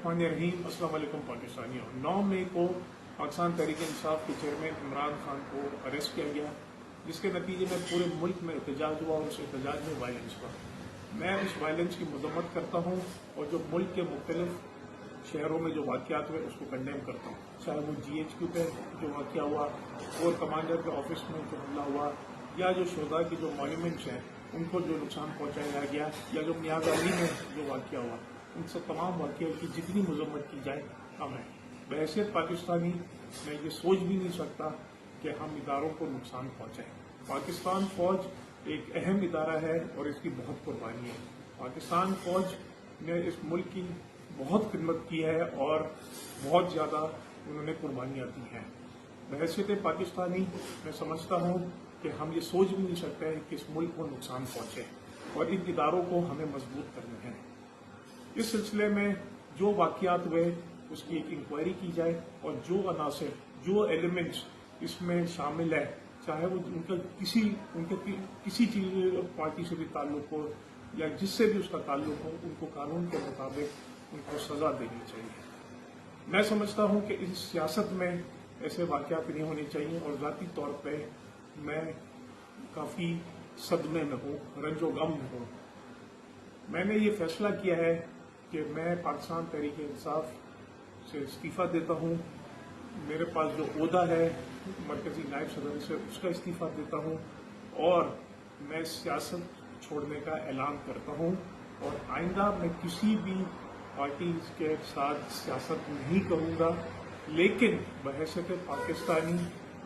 बिस्मिल्लाहिर्रहमानिर्रहीम। अस्सलाम वालेकुम पाकिस्तानियों। 9 मई को पाकिस्तान तहरीक इंसाफ के चेयरमैन इमरान खान को अरेस्ट किया गया, जिसके नतीजे में पूरे मुल्क में एहतजाज हुआ और उस एहतजाज में वायलेंस हुआ। मैं उस वायलेंस की मजम्मत करता हूँ और जो मुल्क के मुख्तलिफ शहरों में जो वाक़यात हुए उसको कंडेम करता हूँ, चाहे वो GHQ पे जो वाक़या हुआ, कोर कमांडर के ऑफिस में जो हमला हुआ, या जो शोधा के जो मॉन्यूमेंट्स हैं उनको जो नुकसान पहुँचाया गया, या जो मियाँ अली में जो वाक़या हुआ, उन सब तमाम वाक़या की जितनी मजम्मत की जाए कम है। बहैसियत पाकिस्तानी मैं ये सोच भी नहीं सकता कि हम इदारों को नुकसान पहुँचाएँ। पाकिस्तान फ़ौज एक अहम इदारा है और इसकी बहुत कुर्बानी है। पाकिस्तान फ़ौज ने इस मुल्क की बहुत खिदमत की है और बहुत ज़्यादा उन्होंने कुर्बानियाँ दी हैं। बहैसियत पाकिस्तानी मैं समझता हूँ कि हम ये सोच भी नहीं सकते कि इस मुल्क को नुकसान पहुँचे और इन इदारों को हमें मजबूत करना है। इस सिलसिले में जो वाक़यात हुए उसकी एक इंक्वायरी की जाए और जो अनासर, जो एलिमेंट्स इसमें शामिल है, चाहे वो उनके किसी चीज़ पार्टी से भी ताल्लुक़ हो या जिससे भी उसका ताल्लुक़ हो, उनको कानून के मुताबिक उनको सज़ा देनी चाहिए। मैं समझता हूँ कि इस सियासत में ऐसे वाक़यात नहीं होने चाहिए और ज़ाती तौर पे मैं काफ़ी सदमे में हूँ, रंजो गम में हूँ। मैंने ये फैसला किया है कि मैं पाकिस्तान तहरीक इंसाफ से इस्तीफ़ा देता हूँ। मेरे पास जो ओहदा है मरकज़ी नायब सदर से, उसका इस्तीफ़ा देता हूँ और मैं सियासत छोड़ने का ऐलान करता हूँ और आइंदा मैं किसी भी पार्टी के साथ सियासत नहीं करूँगा। लेकिन बहैसियत पाकिस्तानी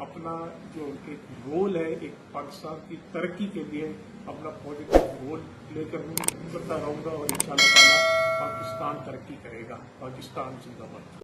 अपना जो एक रोल है, एक पाकिस्तान की तरक्की के लिए अपना पॉजिटिव रोल लेकर करता रहूँगा और इंशाअल्लाह ताला पाकिस्तान तरक्की करेगा। पाकिस्तान जिंदाबाद।